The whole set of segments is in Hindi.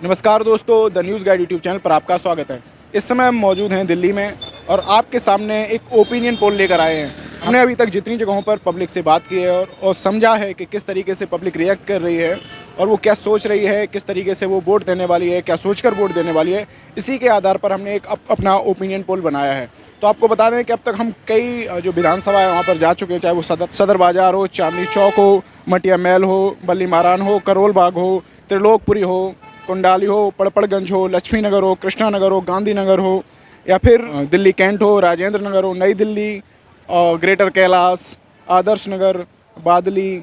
नमस्कार दोस्तों, the news guide YouTube channel पर आपका स्वागत है। इस समय हम मौजूद हैं दिल्ली में और आपके सामने एक ओपिनियन पोल लेकर आए हैं। हमने अभी तक जितनी जगहों पर पब्लिक से बात की है और समझा है कि किस तरीके से पब्लिक रिएक्ट कर रही है और वो क्या सोच रही है, किस तरीके से वो वोट देने वाली है, क्या सोचकर वोट देने वाली है। इसी के आधार पर हमने एक अपना ओपिनियन पोल बनाया है। तो आपको बता दें कि अब तक हम कई जो विधानसभा है वहाँ पर जा चुके हैं, चाहे वो सदर बाज़ार हो, चांदनी चौक हो, मटिया महल हो, बल्ली मारान हो, करोल बाग हो, त्रिलोकपुरी हो, कुंडाली हो, पड़पड़गंज हो, लक्ष्मी नगर हो, कृष्णा नगर हो, गांधी नगर हो, या फिर दिल्ली कैंट हो, राजेंद्र नगर हो, नई दिल्ली, ग्रेटर कैलाश, आदर्श नगर, बादली।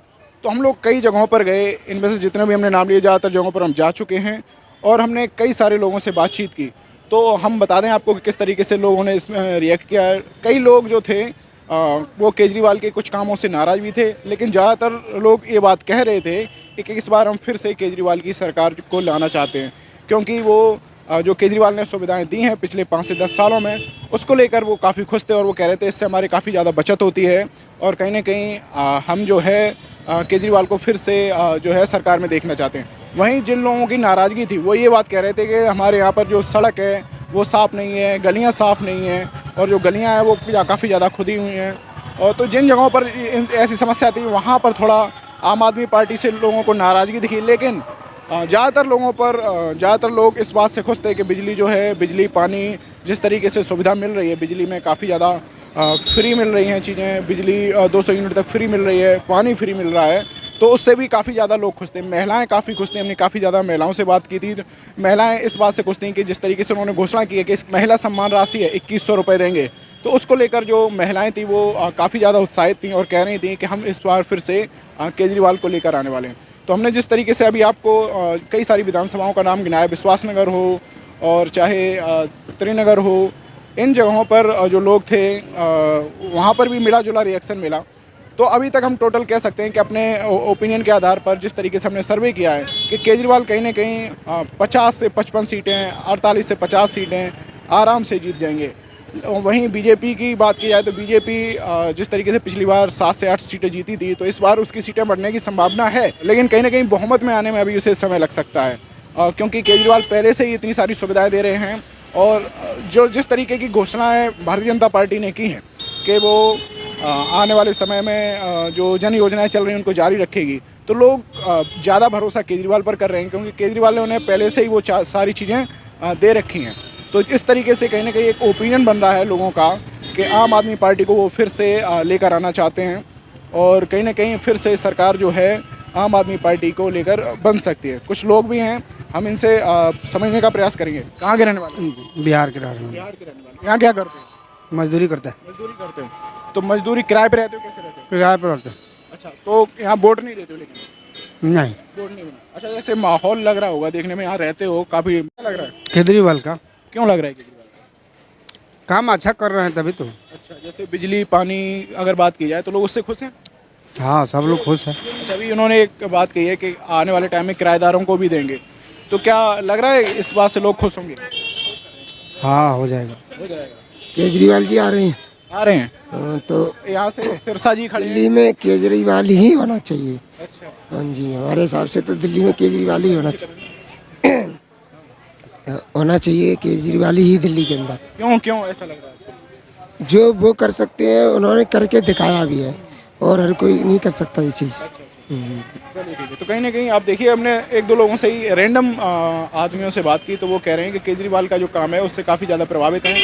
तो हम लोग कई जगहों पर गए। इनमें से जितने भी हमने नाम लिए, ज़्यादातर जगहों पर हम जा चुके हैं और हमने कई सारे लोगों से बातचीत की। तो हम बता दें आपको कि किस तरीके से लोगों ने इसमें रिएक्ट किया है। कई लोग जो थे वो केजरीवाल के कुछ कामों से नाराज़ भी थे, लेकिन ज़्यादातर लोग ये बात कह रहे थे कि इस बार हम फिर से केजरीवाल की सरकार को लाना चाहते हैं, क्योंकि वो जो केजरीवाल ने सुविधाएं दी हैं पिछले 5 से 10 सालों में, उसको लेकर वो काफ़ी खुश थे और वो कह रहे थे इससे हमारी काफ़ी ज़्यादा बचत होती है और कहीं ना कहीं हम जो है केजरीवाल को फिर से जो है सरकार में देखना चाहते हैं। वहीं जिन लोगों की नाराज़गी थी वो ये बात कह रहे थे कि हमारे यहाँ पर जो सड़क है वो साफ़ नहीं है, गलियाँ साफ़ नहीं हैं और जो गलियाँ हैं वो काफ़ी ज़्यादा खुदी हुई हैं। और तो जिन जगहों पर ऐसी समस्या थी वहाँ पर थोड़ा आम आदमी पार्टी से लोगों को नाराज़गी दिखी, लेकिन ज़्यादातर लोग इस बात से खुश थे कि बिजली जो है, बिजली पानी जिस तरीके से सुविधा मिल रही है, बिजली में काफ़ी ज़्यादा फ्री मिल रही हैं चीज़ें, बिजली 200 यूनिट तक फ्री मिल रही है, पानी फ्री मिल रहा है, तो उससे भी काफ़ी ज़्यादा लोग खुश थे। महिलाएं काफ़ी खुश थी। हमने काफ़ी ज़्यादा महिलाओं से बात की थी। तो महिलाएं इस बात से खुश थी कि जिस तरीके से उन्होंने घोषणा की है कि इस महिला सम्मान राशि है 2100 रुपये देंगे, तो उसको लेकर जो महिलाएं थी वो काफ़ी ज़्यादा उत्साहित थी और कह रही थी कि हम इस बार फिर से केजरीवाल को लेकर आने वाले हैं। तो हमने जिस तरीके से अभी आपको कई सारी विधानसभाओं का नाम गिनाया, विश्वास नगर हो और चाहे त्रिनगर हो, इन जगहों पर जो लोग थे वहाँ पर भी मिला जुला रिएक्शन मिला। तो अभी तक हम टोटल कह सकते हैं कि अपने ओपिनियन के आधार पर जिस तरीके से हमने सर्वे किया है कि केजरीवाल कहीं ना कहीं 50 से 55 सीटें, 48 से 50 सीटें आराम से जीत जाएंगे। वहीं बीजेपी की बात की जाए तो बीजेपी जिस तरीके से पिछली बार 7 से 8 सीटें जीती थी, तो इस बार उसकी सीटें बढ़ने की संभावना है, लेकिन कहीं ना कहीं बहुमत में आने में अभी उसे समय लग सकता है, क्योंकि केजरीवाल पहले से ही इतनी सारी सुविधाएं दे रहे हैं और जो जिस तरीके की घोषणाएं भारतीय जनता पार्टी ने की हैं कि वो आने वाले समय में जो जन योजनाएं चल रही हैं उनको जारी रखेगी, तो लोग ज़्यादा भरोसा केजरीवाल पर कर रहे हैं, क्योंकि केजरीवाल ने उन्हें पहले से ही वो सारी चीज़ें दे रखी हैं। तो इस तरीके से कहीं ना कहीं एक ओपिनियन बन रहा है लोगों का कि आम आदमी पार्टी को वो फिर से लेकर आना चाहते हैं और कहीं ना कहीं फिर से सरकार जो है आम आदमी पार्टी को लेकर बन सकती है। कुछ लोग भी हैं, हम इनसे समझने का प्रयास करेंगे। कहाँ के रहने वाले? बिहार के रहने वाले। बिहार के रहने वाले। यहाँ क्या करते हैं? मजदूरी करता है। मजदूरी करते हैं। तो मजदूरी किराए पे रहते हो, कैसे रहते हो? किराए पर रहता है। अच्छा, तो यहाँ वोट नहीं देते हो? लेकिन नहीं, वोट नहीं बना। अच्छा, जैसे माहौल लग रहा होगा देखने में, यहाँ रहते हो, काफ़ी लग रहा है। केजरीवाल का क्यों लग रहा है केजरीवाल का? काम अच्छा कर रहे हैं तभी तो। अच्छा, जैसे बिजली पानी अगर बात की जाए तो लोग उससे खुश हैं? हाँ, सब लोग खुश हैं। अच्छा, अभी उन्होंने एक बात कही है कि आने वाले टाइम में किराएदारों को भी देंगे, तो क्या लग रहा है इस बात से लोग खुश होंगे? हाँ, हो जाएगा। हो जाएगा। केजरीवाल जी आ रहे हैं। आ रहे हैं तो यहाँ से सिरसा जी खड़े हैं। दिल्ली में केजरीवाल ही होना चाहिए। अच्छा, हाँ जी, हमारे हिसाब से तो दिल्ली में केजरीवाल ही होना चाहिए केजरीवाल ही दिल्ली के अंदर। क्यों क्यों ऐसा लग रहा है? जो वो कर सकते हैं उन्होंने करके दिखाया भी है और हर कोई नहीं कर सकता ये चीज़। चलिए ठीक है। तो कहीं ना कहीं आप देखिए, हमने 1-2 लोगों से ही रैंडम आदमियों से बात की, तो वो कह रहे हैं कि केजरीवाल का जो काम है उससे काफ़ी ज़्यादा प्रभावित हैं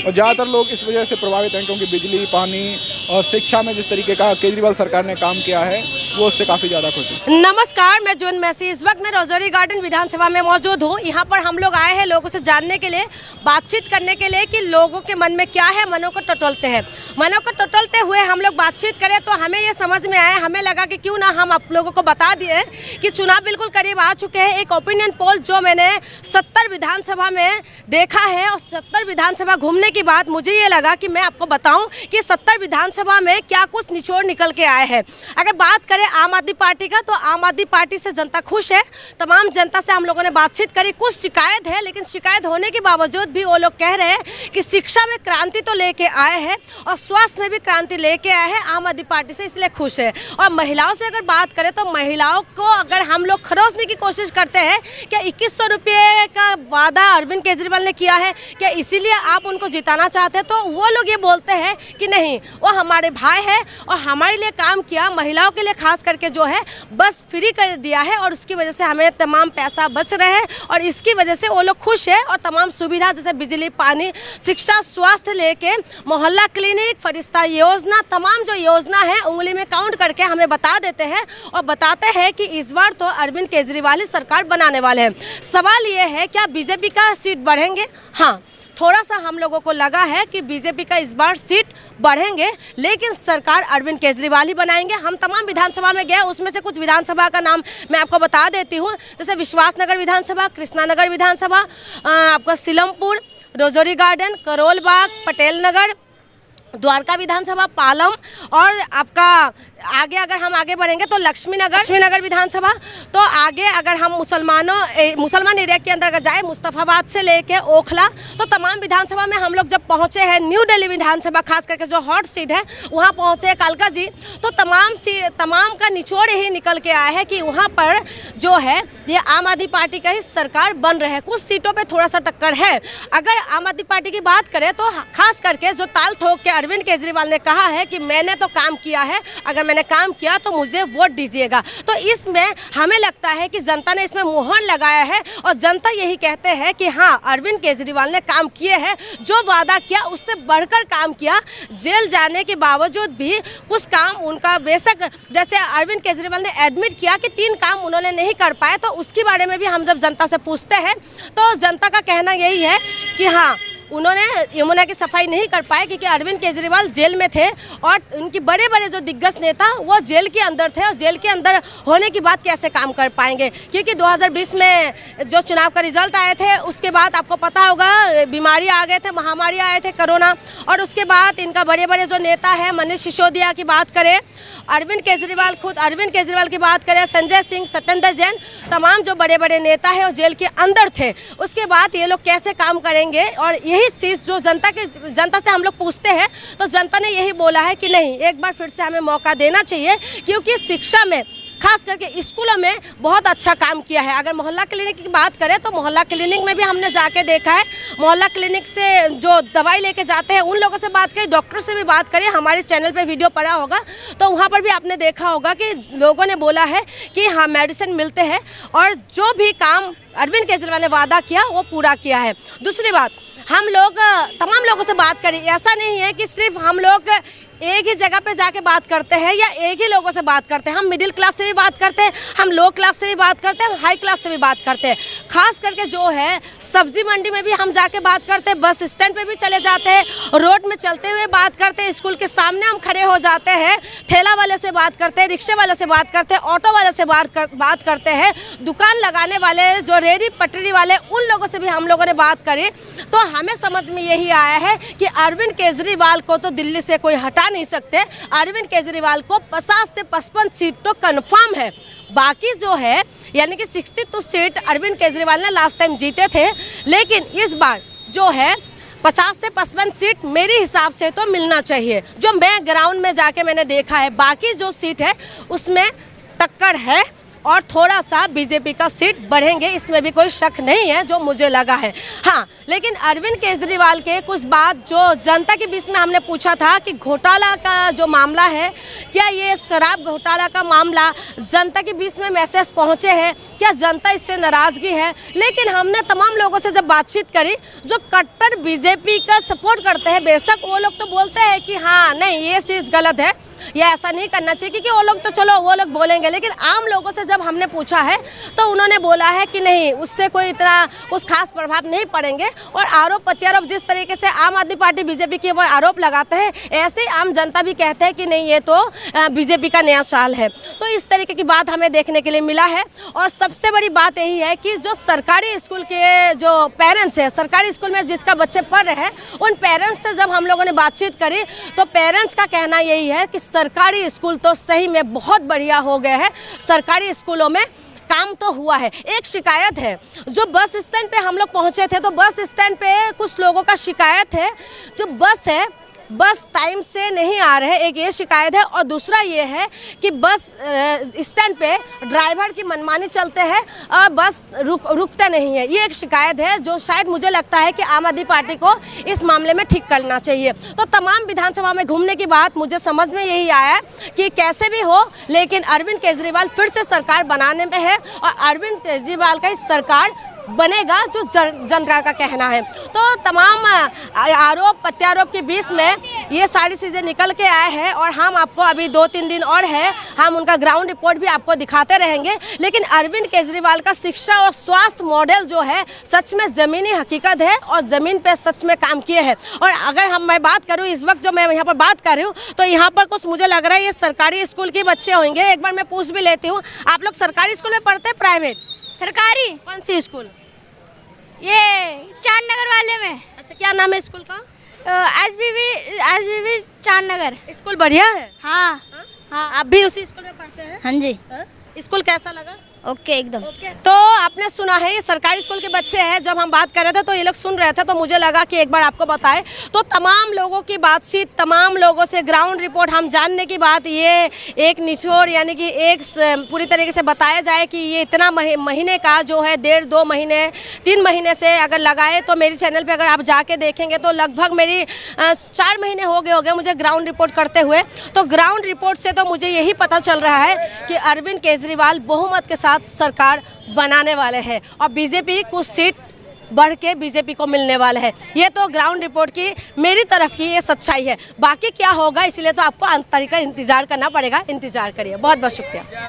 और ज़्यादातर लोग इस वजह से प्रभावित हैं क्योंकि बिजली पानी और शिक्षा में जिस तरीके का केजरीवाल सरकार ने काम किया है वो उससे काफ़ी ज़्यादा खुश है। नमस्कार, मैं जून मैसी। इस वक्त मैं रोजरी गार्डन विधानसभा में मौजूद हूँ। यहाँ पर हम लोग आए हैं लोगों से जानने के लिए, बातचीत करने के लिए कि लोगों के मन में क्या है, मनों को टटोलते हैं। मनों को टटोलते हुए हम लोग बातचीत करें तो हमें ये समझ में आया, हमें लगा कि क्यों ना हम आप लोगों को बता दिए कि चुनाव बिल्कुल करीब आ चुके हैं। एक ओपिनियन पोल जो मैंने 70 विधानसभा में देखा है और 70 विधानसभा घूमने के बाद मुझे ये लगा कि मैं आपको बताऊं कि 70 विधानसभा में क्या कुछ निचोड़ निकल के आए हैं। अगर बात करें आम आदमी पार्टी का, तो आम आदमी पार्टी से जनता खुश है। तमाम जनता से हम लोगों ने बातचीत करी, कुछ शिकायत है, लेकिन शिकायत होने के बावजूद भी वो लोग कह रहे हैं कि शिक्षा में क्रांति तो लेके आए हैं और स्वास्थ्य में भी क्रांति लेके आए हैं आम आदमी पार्टी से, इसलिए खुश है। और महिलाओं से अगर बात करें तो महिलाओं को अगर हम लोग खरोचने की कोशिश करते हैं, क्या 2100 रुपये का वादा अरविंद केजरीवाल ने किया है, क्या इसीलिए आप उनको जिताना चाहते हैं, तो वो लोग ये बोलते हैं कि नहीं, वो हमारे भाई है और हमारे लिए काम किया, महिलाओं के लिए खास करके जो है बस फ्री कर दिया है और उसकी वजह से हमें तमाम पैसा बच रहे हैं और इसकी वजह से वो लोग खुश है। और तमाम सुविधा जैसे बिजली, पानी, शिक्षा, स्वास्थ्य लेके मोहल्ला क्लिनिक, फरिश्ता योजना, तमाम जो योजना है उंगली में काउंट करके हमें बता देते हैं और बताते हैं कि इस बार तो अरविंद केजरीवाल ही सरकार बनाने वाले हैं। सवाल ये है, क्या बीजेपी का सीट बढ़ेंगे? हाँ, थोड़ा सा हम लोगों को लगा है कि बीजेपी का इस बार सीट बढ़ेंगे, लेकिन सरकार अरविंद केजरीवाल ही बनाएंगे। हम तमाम विधानसभा में गए, उसमें से कुछ विधानसभा का नाम मैं आपको बता देती हूँ, जैसे विश्वासनगर विधानसभा, कृष्णानगर विधानसभा, आपका सीलमपुर, रोजोरी गार्डन, करोल बाग, पटेल नगर, द्वारका विधानसभा, पालम और आपका आगे अगर हम आगे बढ़ेंगे तो लक्ष्मी नगर विधानसभा। तो आगे अगर हम मुसलमान एरिया के अंदर जाए, मुस्तफाबाद से लेके ओखला, तो तमाम विधानसभा में हम लोग जब पहुंचे हैं, न्यू दिल्ली विधानसभा खास करके जो हॉट सीट है वहां पहुंचे कालका जी, तो तमाम का निचोड़ ही निकल के आया है कि वहां पर जो है ये आम आदमी पार्टी का ही सरकार बन रहा है। कुछ सीटों पर थोड़ा सा टक्कर है। अगर आम आदमी पार्टी की बात करें तो खास करके जो ताल ठोक के अरविंद केजरीवाल ने कहा है कि मैंने तो काम किया है, अगर मैंने काम किया तो मुझे वोट दीजिएगा, तो इसमें हमें लगता है कि जनता ने इसमें मुहर लगाया है और जनता यही कहते हैं कि हाँ, अरविंद केजरीवाल ने काम किए हैं, जो वादा किया उससे बढ़कर काम किया। जेल जाने के बावजूद भी कुछ काम उनका, बेशक जैसे अरविंद केजरीवाल ने एडमिट किया कि 3 काम उन्होंने नहीं कर पाए, तो उसके बारे में भी हम जब जनता से पूछते हैं तो जनता का कहना यही है कि हाँ, उन्होंने यमुना की सफाई नहीं कर पाए क्योंकि अरविंद केजरीवाल जेल में थे और उनकी बड़े जो दिग्गज नेता वो जेल के अंदर थे और जेल के अंदर होने की बात कैसे काम कर पाएंगे, क्योंकि 2020 में जो चुनाव का रिजल्ट आए थे उसके बाद आपको पता होगा बीमारी आ गए थे, महामारी आए थे कोरोना, और उसके बाद इनका बड़े जो नेता है मनीष सिसोदिया की बात करें, अरविंद केजरीवाल की बात करें, संजय सिंह, सत्येंद्र जैन, तमाम जो बड़े नेता है वो जेल के अंदर थे। उसके बाद ये लोग कैसे काम करेंगे, और यही चीज़ जो जनता से हम लोग पूछते हैं तो जनता ने यही बोला है कि नहीं, एक बार फिर से हमें मौका देना चाहिए, क्योंकि शिक्षा में खास करके स्कूलों में बहुत अच्छा काम किया है। अगर मोहल्ला क्लिनिक की बात करें तो मोहल्ला क्लिनिक में भी हमने जाके देखा है, मोहल्ला क्लिनिक से जो दवाई लेके जाते हैं उन लोगों से बात करी, डॉक्टर से भी बात करी, हमारे चैनल पे वीडियो पड़ा होगा तो वहाँ पर भी आपने देखा होगा कि लोगों ने बोला है कि हाँ, मेडिसिन मिलते हैं और जो भी काम अरविंद केजरीवाल ने वादा किया वो पूरा किया है। दूसरी बात, हम लोग तमाम लोगों से बात करें, ऐसा नहीं है कि सिर्फ हम लोग एक ही जगह पे जाके बात करते हैं या एक ही लोगों से बात करते हैं। हम मिडिल क्लास से भी बात करते हैं, हम लो क्लास से भी बात करते हैं, हम हाई क्लास से भी बात करते हैं। खास करके जो है सब्जी मंडी में भी हम जाके बात करते हैं, बस स्टैंड पे भी चले जाते हैं, रोड में चलते हुए बात करते हैं, स्कूल के सामने हम खड़े हो जाते हैं, ठेला वाले से बात करते हैं, रिक्शे वाले से बात करते हैं, ऑटो वाले से बात करते हैं, दुकान लगाने वाले जो रेहड़ी पटरी वाले उन लोगों से भी हम लोगों ने बात करी। तो हमें समझ में यही आया है कि अरविंद केजरीवाल को तो दिल्ली से कोई हटा नहीं सकते। अरविंद केजरीवाल को 50 से 55 सीट तो कंफर्म है, बाकी जो है यानी कि 62 सीट अरविंद केजरीवाल ने लास्ट टाइम जीते थे, लेकिन इस बार जो है 50 से 55 सीट मेरे हिसाब से तो मिलना चाहिए, जो मैं ग्राउंड में जाके मैंने देखा है। बाकी जो सीट है उसमें टक्कर है और थोड़ा सा बीजेपी का सीट बढ़ेंगे, इसमें भी कोई शक नहीं है, जो मुझे लगा है। हाँ, लेकिन अरविंद केजरीवाल के कुछ बात जो जनता के बीच में हमने पूछा था कि घोटाला का जो मामला है, क्या ये शराब घोटाला का मामला जनता के बीच में मैसेज पहुँचे हैं, क्या जनता इससे नाराज़गी है? लेकिन हमने तमाम लोगों से जब बातचीत करी जो कट्टर बीजेपी का सपोर्ट करते हैं, बेशक वो लोग तो बोलते हैं कि हाँ नहीं, ये चीज़ गलत है, ये ऐसा नहीं करना चाहिए, क्योंकि वो लोग तो चलो वो लोग बोलेंगे, लेकिन आम लोगों से जब हमने पूछा है तो उन्होंने बोला है कि नहीं, उससे कोई इतना कुछ खास प्रभाव नहीं पड़ेंगे। और आरोप प्रत्यारोप जिस तरीके से आम आदमी पार्टी बीजेपी के वो आरोप लगाते हैं, ऐसे ही आम जनता भी कहते हैं कि नहीं, ये तो बीजेपी का नया चाल है। तो इस तरीके की बात हमें देखने के लिए मिला है। और सबसे बड़ी बात यही है कि जो सरकारी स्कूल के जो पेरेंट्स हैं, सरकारी स्कूल में जिसका बच्चे पढ़ रहे हैं, उन पेरेंट्स से जब हम लोगों ने बातचीत करी तो पेरेंट्स का कहना यही है कि सरकारी स्कूल तो सही में बहुत बढ़िया हो गए हैं। सरकारी स्कूलों में काम तो हुआ है। एक शिकायत है, जो बस स्टैंड पे हम लोग पहुंचे थे तो बस स्टैंड पे कुछ लोगों का शिकायत है, जो बस है बस टाइम से नहीं आ रहे, एक ये शिकायत है। और दूसरा ये है कि बस स्टैंड पे ड्राइवर की मनमानी चलते हैं और बस रुकते नहीं है। ये एक शिकायत है जो शायद मुझे लगता है कि आम आदमी पार्टी को इस मामले में ठीक करना चाहिए। तो तमाम विधानसभा में घूमने की बात मुझे समझ में यही आया कि कैसे भी हो, लेकिन अरविंद केजरीवाल फिर से सरकार बनाने में है और अरविंद केजरीवाल का इस सरकार बनेगा जो जनता का कहना है। तो तमाम आरोप प्रत्यारोप के बीच में ये सारी चीज़ें निकल के आए हैं और हम आपको अभी 2-3 दिन और है, हम उनका ग्राउंड रिपोर्ट भी आपको दिखाते रहेंगे। लेकिन अरविंद केजरीवाल का शिक्षा और स्वास्थ्य मॉडल जो है सच में ज़मीनी हकीकत है और ज़मीन पे सच में काम किए हैं। और अगर मैं बात करूँ इस वक्त जो मैं यहाँ पर बात कर रही हूँ तो यहाँ पर कुछ मुझे लग रहा है ये सरकारी स्कूल के बच्चे होंगे। एक बार मैं पूछ भी लेती हूँ, आप लोग सरकारी स्कूल में पढ़ते हैं प्राइवेट? सरकारी। कौन सी स्कूल? ये चांद नगर वाले में। अच्छा, क्या नाम है स्कूल का? एसबीबी चांद नगर। स्कूल बढ़िया है? हाँ हाँ, आप भी उसी स्कूल में पढ़ते हैं? हाँ जी। स्कूल कैसा लगा? ओके एकदम। तो आपने सुना है ये सरकारी स्कूल के बच्चे हैं। जब हम बात कर रहे थे तो ये लोग सुन रहे थे, तो मुझे लगा कि एक बार आपको बताएं। तो तमाम लोगों की बातचीत, तमाम लोगों से ग्राउंड रिपोर्ट हम जानने की बात, ये एक निचोड़ यानी कि एक पूरी तरीके से बताया जाए कि ये इतना महीने का जो है 1.5-2 महीने 3 महीने से अगर लगाए तो मेरे चैनल पे अगर आप जाके देखेंगे तो लगभग मेरी 4 महीने हो गए मुझे ग्राउंड रिपोर्ट करते हुए। तो ग्राउंड रिपोर्ट से तो मुझे यही पता चल रहा है कि अरविंद केजरीवाल बहुमत के साथ सरकार बनाने वाले हैं और बीजेपी कुछ सीट बढ़ के बीजेपी को मिलने वाले है। ये तो ग्राउंड रिपोर्ट की मेरी तरफ की ये सच्चाई है। बाकी क्या होगा इसलिए तो आपको अंतरिक इंतजार करना पड़ेगा। इंतजार करिए। बहुत बहुत शुक्रिया।